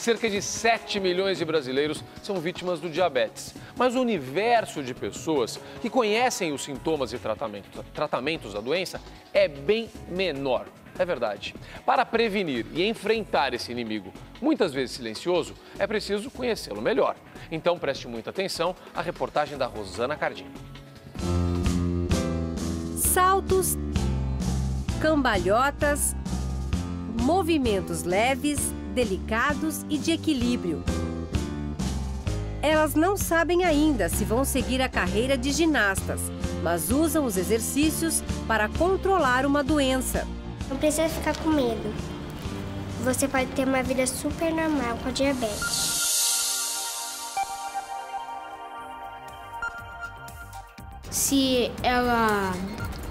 Cerca de 7 milhões de brasileiros são vítimas do diabetes. Mas o universo de pessoas que conhecem os sintomas e tratamentos da doença é bem menor. É verdade. Para prevenir e enfrentar esse inimigo, muitas vezes silencioso, é preciso conhecê-lo melhor. Então preste muita atenção à reportagem da Rosana Cardim. Saltos, cambalhotas, movimentos leves, delicados e de equilíbrio. Elas não sabem ainda se vão seguir a carreira de ginastas, mas usam os exercícios para controlar uma doença. Não precisa ficar com medo. Você pode ter uma vida super normal com a diabetes. Se ela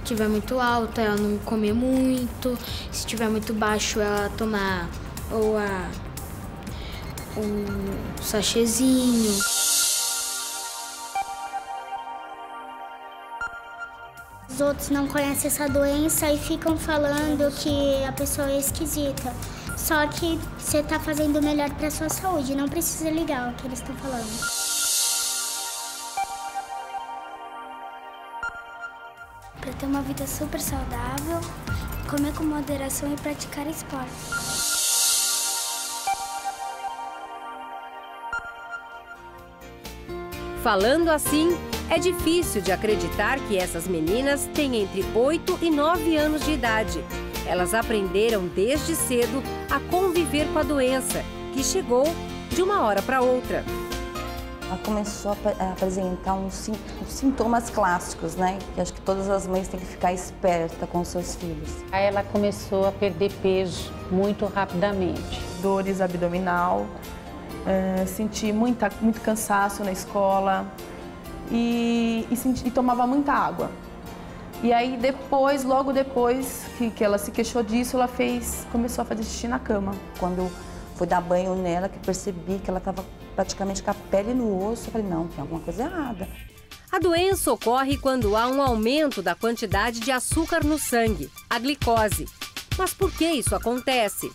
estiver muito alta, ela não comer muito. Se estiver muito baixo, ela tomar um sachêzinho. Os outros não conhecem essa doença e ficam falando que a pessoa é esquisita. Só que você está fazendo o melhor para a sua saúde, não precisa ligar o que eles estão falando. Para ter uma vida super saudável, comer com moderação e praticar esporte. Falando assim, é difícil de acreditar que essas meninas têm entre 8 e 9 anos de idade. Elas aprenderam desde cedo a conviver com a doença, que chegou de uma hora para outra. Ela começou a apresentar uns sintomas clássicos, né? Que acho que todas as mães têm que ficar esperta com seus filhos. Aí ela começou a perder peso muito rapidamente. Dores abdominal, senti muito cansaço na escola e tomava muita água. E aí depois, logo depois que ela se queixou disso, ela começou a fazer xixi na cama. Quando fui dar banho nela, que percebi que ela estava praticamente com a pele no osso, eu falei, não, tem alguma coisa errada. A doença ocorre quando há um aumento da quantidade de açúcar no sangue, a glicose. Mas por que isso acontece?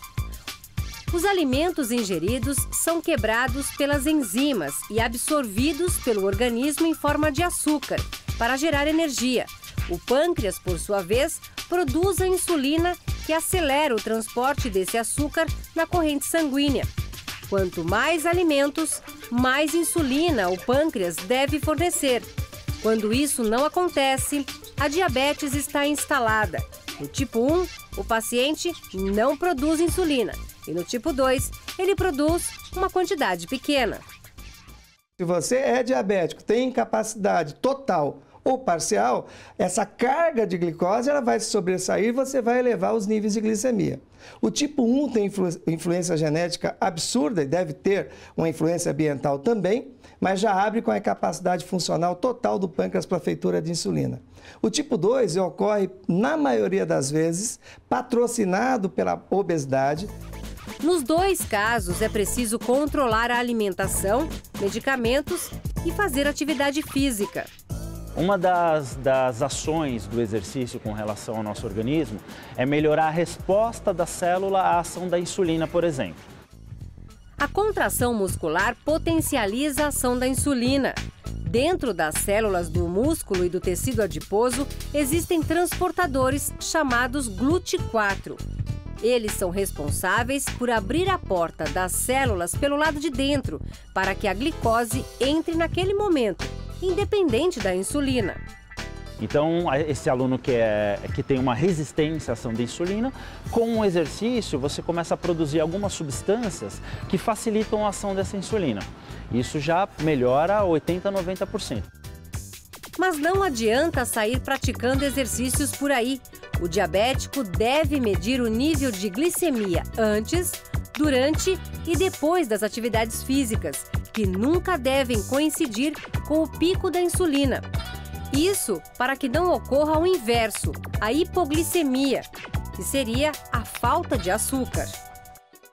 Os alimentos ingeridos são quebrados pelas enzimas e absorvidos pelo organismo em forma de açúcar, para gerar energia. O pâncreas, por sua vez, produz a insulina, que acelera o transporte desse açúcar na corrente sanguínea. Quanto mais alimentos, mais insulina o pâncreas deve fornecer. Quando isso não acontece, a diabetes está instalada. No tipo 1, o paciente não produz insulina. E no tipo 2, ele produz uma quantidade pequena. Se você é diabético, tem incapacidade total ou parcial, essa carga de glicose ela vai se sobressair e você vai elevar os níveis de glicemia. O tipo 1 tem influência genética absurda e deve ter uma influência ambiental também, mas já abre com a incapacidade funcional total do pâncreas para a feitura de insulina. O tipo 2 ocorre, na maioria das vezes, patrocinado pela obesidade. Nos dois casos, é preciso controlar a alimentação, medicamentos e fazer atividade física. Uma das ações do exercício com relação ao nosso organismo é melhorar a resposta da célula à ação da insulina, por exemplo. A contração muscular potencializa a ação da insulina. Dentro das células do músculo e do tecido adiposo, existem transportadores chamados GLUT4. Eles são responsáveis por abrir a porta das células pelo lado de dentro, para que a glicose entre naquele momento, independente da insulina. Então, esse aluno que tem uma resistência à ação da insulina, com o exercício você começa a produzir algumas substâncias que facilitam a ação dessa insulina. Isso já melhora 80% a 90%. Mas não adianta sair praticando exercícios por aí. O diabético deve medir o nível de glicemia antes, durante e depois das atividades físicas, que nunca devem coincidir com o pico da insulina. Isso para que não ocorra o inverso, a hipoglicemia, que seria a falta de açúcar.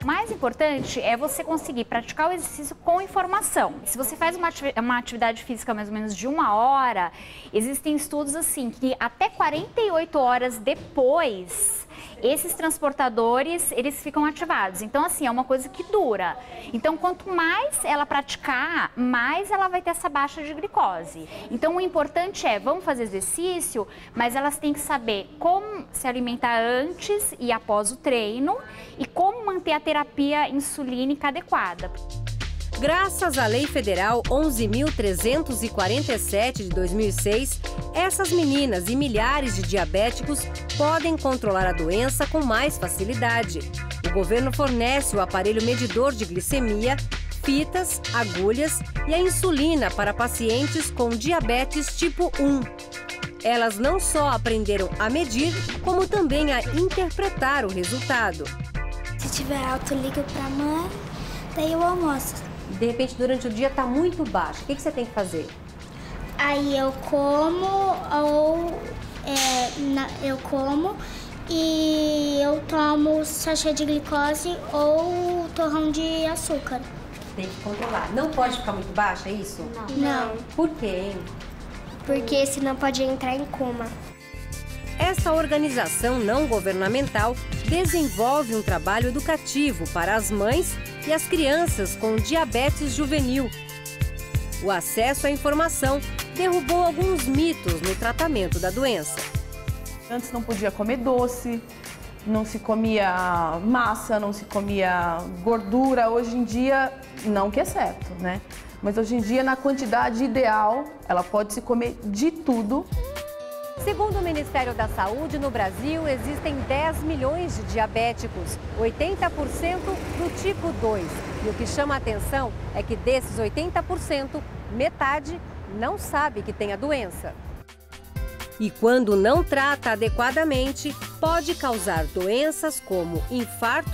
O mais importante é você conseguir praticar o exercício com informação. Se você faz uma atividade física mais ou menos de 1 hora, existem estudos assim que até 48 horas depois esses transportadores, eles ficam ativados. Então, assim, é uma coisa que dura. Então, quanto mais ela praticar, mais ela vai ter essa baixa de glicose. Então, o importante é, vamos fazer exercício, mas elas têm que saber como se alimentar antes e após o treino e como manter a terapia insulínica adequada. Graças à Lei Federal 11.347 de 2006, essas meninas e milhares de diabéticos podem controlar a doença com mais facilidade. O governo fornece o aparelho medidor de glicemia, fitas, agulhas e a insulina para pacientes com diabetes tipo 1. Elas não só aprenderam a medir, como também a interpretar o resultado. Se tiver alto, ligo pra mãe, daí eu almoço. De repente, durante o dia está muito baixo. O que você tem que fazer? Aí eu como e eu tomo sachê de glicose ou torrão de açúcar. Tem que controlar. Não pode ficar muito baixa, é isso? Não. Por quê, hein? Porque senão pode entrar em coma. Essa organização não governamental desenvolve um trabalho educativo para as mães e as crianças com diabetes juvenil. O acesso à informação derrubou alguns mitos no tratamento da doença. Antes não podia comer doce, não se comia massa, não se comia gordura. Hoje em dia, não que é certo, né? Mas hoje em dia, na quantidade ideal, ela pode se comer de tudo. Segundo o Ministério da Saúde, no Brasil existem 10 milhões de diabéticos, 80% do tipo 2. E o que chama a atenção é que desses 80%, metade não sabe que tem a doença. E quando não trata adequadamente, pode causar doenças como infarto